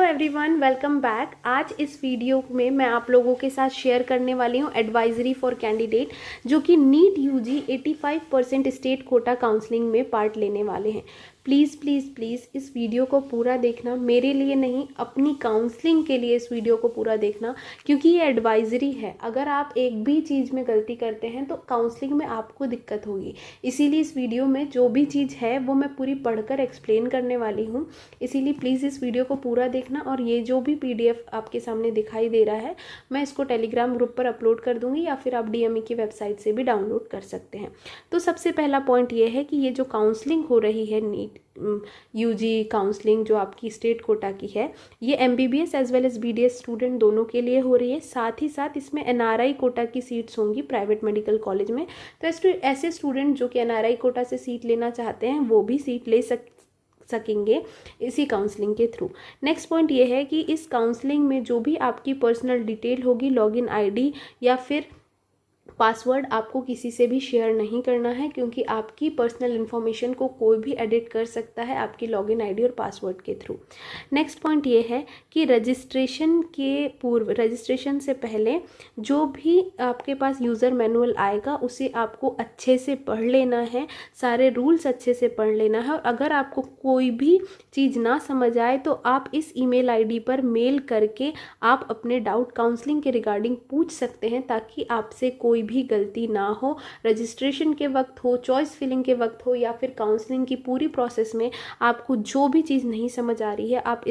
Everyone, welcome back. आज इस video में मैं आप लोगों के साथ शेयर करने वाली हूँ एडवाइजरी फॉर कैंडिडेट जो कि NEET UG 85% state quota counselling में पार्ट लेने वाले हैं। प्लीज़ प्लीज़ प्लीज़ इस वीडियो को पूरा देखना, मेरे लिए नहीं अपनी काउंसलिंग के लिए इस वीडियो को पूरा देखना, क्योंकि ये एडवाइजरी है। अगर आप एक भी चीज़ में गलती करते हैं तो काउंसलिंग में आपको दिक्कत होगी। इसीलिए इस वीडियो में जो भी चीज़ है वो मैं पूरी पढ़कर एक्सप्लेन करने वाली हूँ। इसीलिए प्लीज़ इस वीडियो को पूरा देखना। और ये जो भी PDF आपके सामने दिखाई दे रहा है, मैं इसको टेलीग्राम ग्रुप पर अपलोड कर दूँगी या फिर आप DME की वेबसाइट से भी डाउनलोड कर सकते हैं। तो सबसे पहला पॉइंट ये है कि ये जो काउंसलिंग हो रही है नीट यूजी काउंसलिंग जो आपकी स्टेट कोटा की है, ये MBBS as well as BDS student दोनों के लिए हो रही है। साथ ही साथ इसमें NRI कोटा की सीट्स होंगी प्राइवेट मेडिकल कॉलेज में। तो ऐसे स्टूडेंट जो कि NRI कोटा से सीट लेना चाहते हैं वो भी सीट ले सकेंगे इसी काउंसलिंग के थ्रू। नेक्स्ट पॉइंट ये है कि इस काउंसलिंग में जो भी आपकी पर्सनल डिटेल होगी, लॉगिन ID या फिर पासवर्ड, आपको किसी से भी शेयर नहीं करना है, क्योंकि आपकी पर्सनल इन्फॉर्मेशन को कोई भी एडिट कर सकता है आपकी लॉगिन ID और पासवर्ड के थ्रू। नेक्स्ट पॉइंट ये है कि रजिस्ट्रेशन के पूर्व, रजिस्ट्रेशन से पहले जो भी आपके पास यूज़र मैनुअल आएगा उसे आपको अच्छे से पढ़ लेना है, सारे रूल्स अच्छे से पढ़ लेना है। और अगर आपको कोई भी चीज़ ना समझ आए तो आप इस ईमेल ID पर मेल करके आप अपने डाउट काउंसलिंग के रिगार्डिंग पूछ सकते हैं, ताकि आपसे कोई भी गलती ना हो। रजिस्ट्रेशन के वक्त हो, चॉइस फिलिंग के वक्त हो, या फिर काउंसलिंग की पूरी प्रोसेस में आपको जो भी चीज़ नहीं समझ आ रही है, आप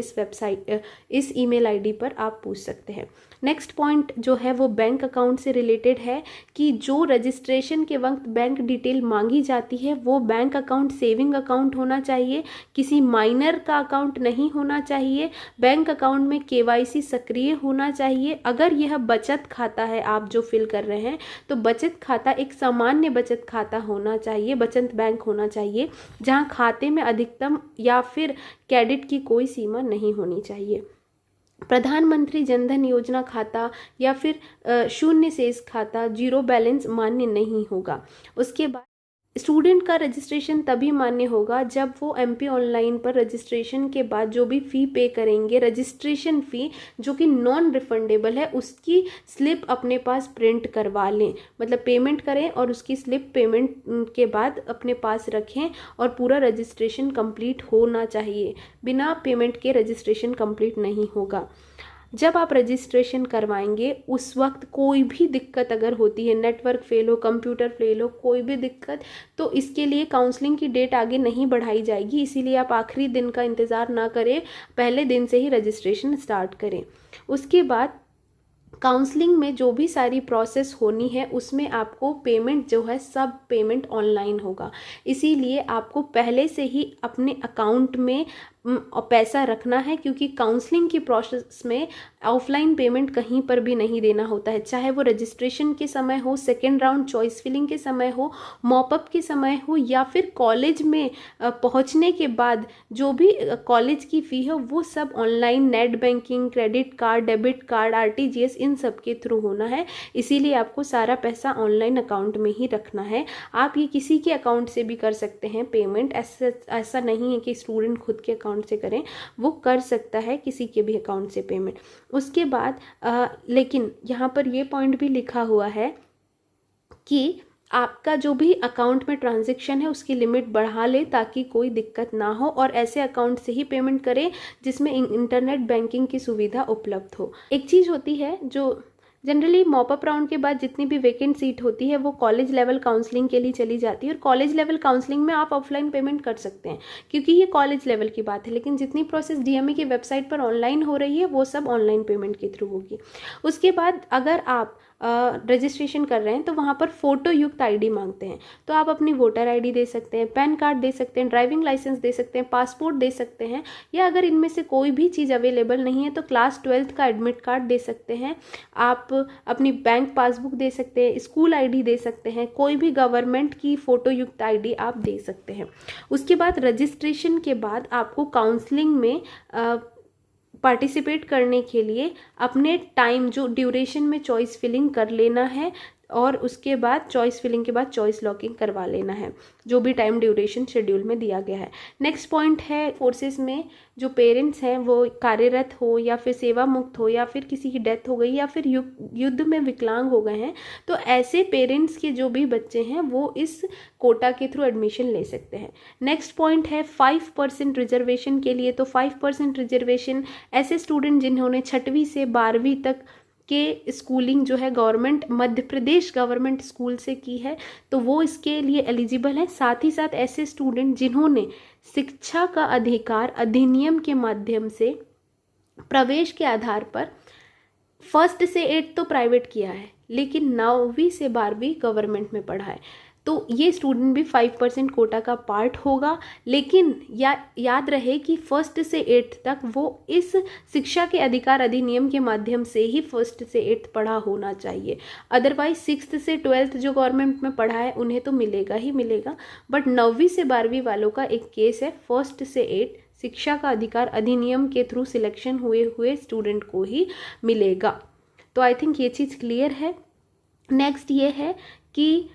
इस ईमेल ID पर आप पूछ सकते हैं। नेक्स्ट पॉइंट जो है वो बैंक अकाउंट से रिलेटेड है कि जो रजिस्ट्रेशन के वक्त बैंक डिटेल मांगी जाती है वो बैंक अकाउंट सेविंग अकाउंट होना चाहिए, किसी माइनर का अकाउंट नहीं होना चाहिए। बैंक अकाउंट में KYC सक्रिय होना चाहिए। अगर यह बचत खाता है आप जो फिल कर रहे हैं, तो बचत खाता एक सामान्य बचत खाता होना चाहिए, बचत बैंक होना चाहिए, जहां खाते में अधिकतम या फिर क्रेडिट की कोई सीमा नहीं होनी चाहिए। प्रधानमंत्री जनधन योजना खाता या फिर शून्य शेष खाता, जीरो बैलेंस मान्य नहीं होगा। उसके बाद स्टूडेंट का रजिस्ट्रेशन तभी मान्य होगा जब वो MP ऑनलाइन पर रजिस्ट्रेशन के बाद जो भी फ़ी पे करेंगे, रजिस्ट्रेशन फ़ी जो कि नॉन रिफंडेबल है, उसकी स्लिप अपने पास प्रिंट करवा लें। मतलब पेमेंट करें और उसकी स्लिप पेमेंट के बाद अपने पास रखें, और पूरा रजिस्ट्रेशन कंप्लीट होना चाहिए। बिना पेमेंट के रजिस्ट्रेशन कंप्लीट नहीं होगा। जब आप रजिस्ट्रेशन करवाएंगे उस वक्त कोई भी दिक्कत अगर होती है, नेटवर्क फेल हो, कंप्यूटर फेल हो, कोई भी दिक्कत, तो इसके लिए काउंसलिंग की डेट आगे नहीं बढ़ाई जाएगी। इसीलिए आप आखिरी दिन का इंतज़ार ना करें, पहले दिन से ही रजिस्ट्रेशन स्टार्ट करें। उसके बाद काउंसलिंग में जो भी सारी प्रोसेस होनी है उसमें आपको पेमेंट जो है सब पेमेंट ऑनलाइन होगा। इसीलिए आपको पहले से ही अपने अकाउंट में पैसा रखना है, क्योंकि काउंसलिंग की प्रोसेस में ऑफलाइन पेमेंट कहीं पर भी नहीं देना होता है। चाहे वो रजिस्ट्रेशन के समय हो, सेकेंड राउंड चॉइस फिलिंग के समय हो, मॉपअप के समय हो, या फिर कॉलेज में पहुंचने के बाद जो भी कॉलेज की फ़ी हो वो सब online, net banking, credit card, debit card, RTGS, इन सब के थ्रू होना है। इसीलिए आपको सारा पैसा ऑनलाइन अकाउंट में ही रखना है। आप ये किसी के अकाउंट से भी कर सकते हैं पेमेंट, ऐसा नहीं है कि स्टूडेंट खुद के अकाउंट से करें, वो कर सकता है किसी के भी अकाउंट से पेमेंट। उसके बाद लेकिन यहाँ पर ये पॉइंट भी लिखा हुआ है कि आपका जो भी अकाउंट में ट्रांजैक्शन है उसकी लिमिट बढ़ा ले, ताकि कोई दिक्कत ना हो, और ऐसे अकाउंट से ही पेमेंट करें जिसमें इंटरनेट बैंकिंग की सुविधा उपलब्ध हो। एक चीज़ होती है जो जनरली मॉपअप राउंड के बाद जितनी भी वैकेंट सीट होती है वो कॉलेज लेवल काउंसलिंग के लिए चली जाती है, और कॉलेज लेवल काउंसलिंग में आप ऑफलाइन पेमेंट कर सकते हैं क्योंकि ये कॉलेज लेवल की बात है। लेकिन जितनी प्रोसेस DME की वेबसाइट पर ऑनलाइन हो रही है वो सब ऑनलाइन पेमेंट के थ्रू होगी। उसके बाद अगर आप रजिस्ट्रेशन कर रहे हैं तो वहाँ पर फ़ोटो युक्त ID मांगते हैं, तो आप अपनी वोटर ID दे सकते हैं, पैन कार्ड दे सकते हैं, ड्राइविंग लाइसेंस दे सकते हैं, पासपोर्ट दे सकते हैं, या अगर इनमें से कोई भी चीज़ अवेलेबल नहीं है तो क्लास 12th का एडमिट कार्ड दे सकते हैं। आप अपनी बैंक पासबुक दे सकते हैं, स्कूल ID दे सकते हैं, कोई भी गवर्नमेंट की फ़ोटो युक्त ID आप दे सकते हैं। उसके बाद रजिस्ट्रेशन के बाद आपको काउंसलिंग में पार्टिसिपेट करने के लिए अपने टाइम जो ड्यूरेशन में चॉइस फिलिंग कर लेना है, और उसके बाद चॉइस फिलिंग के बाद चॉइस लॉकिंग करवा लेना है, जो भी टाइम ड्यूरेशन शेड्यूल में दिया गया है। नेक्स्ट पॉइंट है, फोर्सेस में जो पेरेंट्स हैं वो कार्यरत हो या फिर सेवा मुक्त हो या फिर किसी की डेथ हो गई या फिर युद्ध में विकलांग हो गए हैं, तो ऐसे पेरेंट्स के जो भी बच्चे हैं वो इस कोटा के थ्रू एडमिशन ले सकते हैं। नेक्स्ट पॉइंट है 5% रिजर्वेशन के लिए। तो 5% रिजर्वेशन ऐसे स्टूडेंट जिन्होंने 6वीं से 12वीं तक के स्कूलिंग जो है government Madhya Pradesh government school से की है, तो वो इसके लिए एलिजिबल है। साथ ही साथ ऐसे स्टूडेंट जिन्होंने शिक्षा का अधिकार अधिनियम के माध्यम से प्रवेश के आधार पर 1st से 8th तो प्राइवेट किया है लेकिन 9वीं से 12वीं गवर्नमेंट में पढ़ा है, तो ये स्टूडेंट भी 5% कोटा का पार्ट होगा। लेकिन याद रहे कि 1st से 8th तक वो इस शिक्षा के अधिकार अधिनियम के माध्यम से ही 1st से 8th पढ़ा होना चाहिए। अदरवाइज 6th से 12th जो गवर्नमेंट में पढ़ा है उन्हें तो मिलेगा ही मिलेगा, बट 9वीं से 12वीं वालों का एक केस है, 1st से 8 शिक्षा का अधिकार अधिनियम के थ्रू सिलेक्शन हुए स्टूडेंट को ही मिलेगा। तो आई थिंक ये चीज़ क्लियर है। नेक्स्ट ये है कि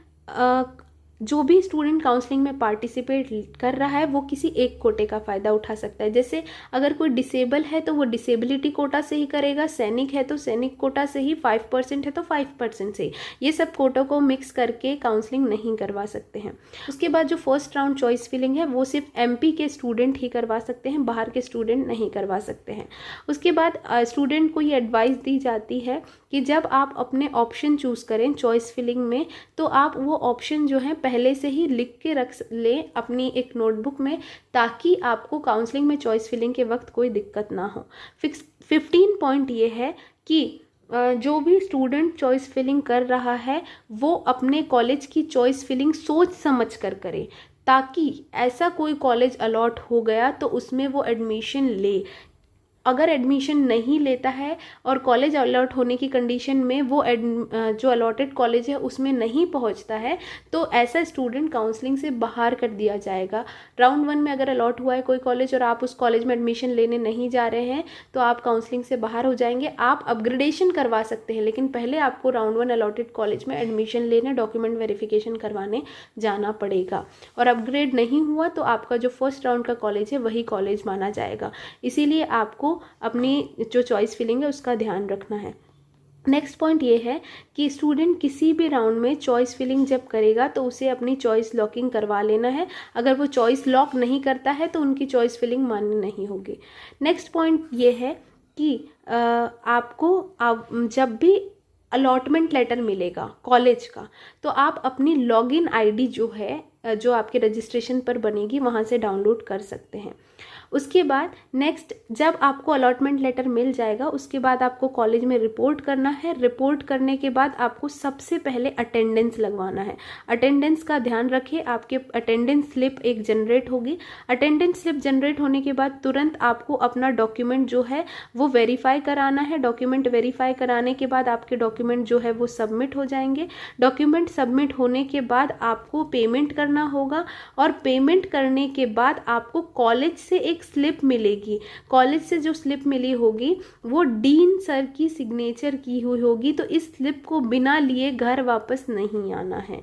जो भी स्टूडेंट काउंसलिंग में पार्टिसिपेट कर रहा है वो किसी एक कोटे का फ़ायदा उठा सकता है। जैसे अगर कोई डिसेबल है तो वो डिसेबिलिटी कोटा से ही करेगा, सैनिक है तो सैनिक कोटा से ही, 5% है तो 5% से ही। ये सब कोटों को मिक्स करके काउंसलिंग नहीं करवा सकते हैं। उसके बाद जो फर्स्ट राउंड चॉइस फिलिंग है वो सिर्फ MP के स्टूडेंट ही करवा सकते हैं, बाहर के स्टूडेंट नहीं करवा सकते हैं। उसके बाद स्टूडेंट को ये एडवाइस दी जाती है कि जब आप अपने ऑप्शन चूज़ करें चॉइस फिलिंग में, तो आप वो ऑप्शन जो है पहले से ही लिख के रख लें अपनी एक नोटबुक में, ताकि आपको काउंसलिंग में चॉइस फिलिंग के वक्त कोई दिक्कत ना हो। 15 पॉइंट ये है कि जो भी स्टूडेंट चॉइस फिलिंग कर रहा है वो अपने कॉलेज की चॉइस फिलिंग सोच समझ कर करे, ताकि ऐसा कोई कॉलेज अलॉट हो गया तो उसमें वो एडमिशन ले। अगर एडमिशन नहीं लेता है और कॉलेज अलॉट होने की कंडीशन में वो जो अलॉटेड कॉलेज है उसमें नहीं पहुंचता है, तो ऐसा स्टूडेंट काउंसलिंग से बाहर कर दिया जाएगा। राउंड 1 में अगर अलॉट हुआ है कोई कॉलेज और आप उस कॉलेज में एडमिशन लेने नहीं जा रहे हैं तो आप काउंसलिंग से बाहर हो जाएंगे। आप अपग्रेडेशन करवा सकते हैं, लेकिन पहले आपको राउंड 1 अलॉटेड कॉलेज में एडमिशन लेने, डॉक्यूमेंट वेरिफिकेशन करवाने जाना पड़ेगा। और अपग्रेड नहीं हुआ तो आपका जो फर्स्ट राउंड का कॉलेज है वही कॉलेज माना जाएगा। इसीलिए आपको अपनी जो चॉइस फिलिंग है उसका ध्यान रखना है। नेक्स्ट पॉइंट ये है कि स्टूडेंट किसी भी राउंड में चॉइस फिलिंग जब करेगा तो उसे अपनी चॉइस लॉकिंग करवा लेना है। अगर वो चॉइस लॉक नहीं करता है तो उनकी चॉइस फिलिंग मान्य नहीं होगी। नेक्स्ट पॉइंट ये है कि आपको जब भी अलॉटमेंट लेटर मिलेगा कॉलेज का, तो आप अपनी लॉगिन आईडी जो है, जो आपके रजिस्ट्रेशन पर बनेगी, वहाँ से डाउनलोड कर सकते हैं। उसके बाद नेक्स्ट, जब आपको अलॉटमेंट लेटर मिल जाएगा उसके बाद आपको कॉलेज में रिपोर्ट करना है। रिपोर्ट करने के बाद आपको सबसे पहले अटेंडेंस लगवाना है। अटेंडेंस का ध्यान रखें, आपके अटेंडेंस स्लिप एक जनरेट होगी। अटेंडेंस स्लिप जनरेट होने के बाद तुरंत आपको अपना डॉक्यूमेंट जो है वो वेरीफाई कराना है। डॉक्यूमेंट वेरीफाई कराने के बाद आपके डॉक्यूमेंट जो है वो सबमिट हो जाएंगे। डॉक्यूमेंट सबमिट होने के बाद आपको पेमेंट करना होगा और पेमेंट करने के बाद आपको कॉलेज से एक स्लिप मिलेगी। कॉलेज से जो स्लिप मिली होगी वो डीन सर की सिग्नेचर की हुई होगी, तो इस स्लिप को बिना लिए घर वापस नहीं आना है।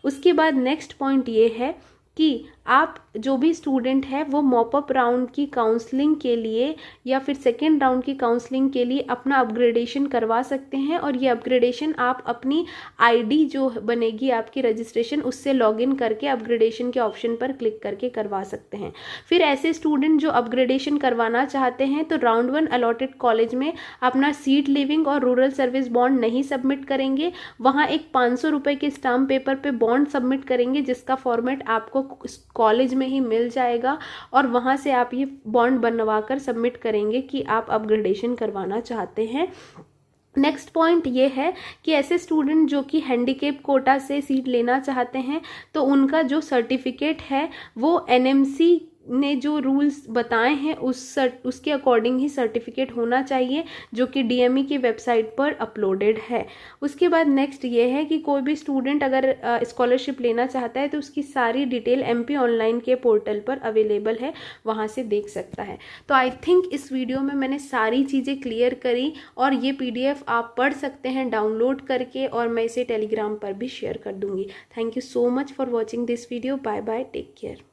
उसके बाद नेक्स्ट पॉइंट ये है कि आप जो भी स्टूडेंट है वो मॉपअप राउंड की काउंसलिंग के लिए या फिर सेकेंड राउंड की काउंसलिंग के लिए अपना अपग्रेडेशन करवा सकते हैं। और ये अपग्रेडेशन आप अपनी आईडी जो बनेगी आपकी रजिस्ट्रेशन, उससे लॉगिन करके अपग्रेडेशन के ऑप्शन पर क्लिक करके करवा सकते हैं। फिर ऐसे स्टूडेंट जो अपग्रेडेशन करवाना चाहते हैं तो राउंड 1 अलॉटेड कॉलेज में अपना सीट लिविंग और रूरल सर्विस बॉन्ड नहीं सबमिट करेंगे, वहाँ एक 500 रुपये के स्टाम्प पेपर पे बॉन्ड सबमिट करेंगे, जिसका फॉर्मेट आपको कॉलेज में ही मिल जाएगा और वहाँ से आप ये बॉन्ड बनवा कर सबमिट करेंगे कि आप अपग्रेडेशन करवाना चाहते हैं। नेक्स्ट पॉइंट ये है कि ऐसे स्टूडेंट जो कि हैंडीकेप कोटा से सीट लेना चाहते हैं तो उनका जो सर्टिफिकेट है वो NMC ने जो रूल्स बताए हैं उसके अकॉर्डिंग ही सर्टिफिकेट होना चाहिए, जो कि डीएमई की वेबसाइट पर अपलोडेड है। उसके बाद नेक्स्ट ये है कि कोई भी स्टूडेंट अगर स्कॉलरशिप लेना चाहता है तो उसकी सारी डिटेल एमपी ऑनलाइन के पोर्टल पर अवेलेबल है, वहाँ से देख सकता है। तो आई थिंक इस वीडियो में मैंने सारी चीज़ें क्लियर करी, और ये पीडीएफ आप पढ़ सकते हैं डाउनलोड करके, और मैं इसे टेलीग्राम पर भी शेयर कर दूंगी। Thank you so much for watching this video. Bye bye, take care.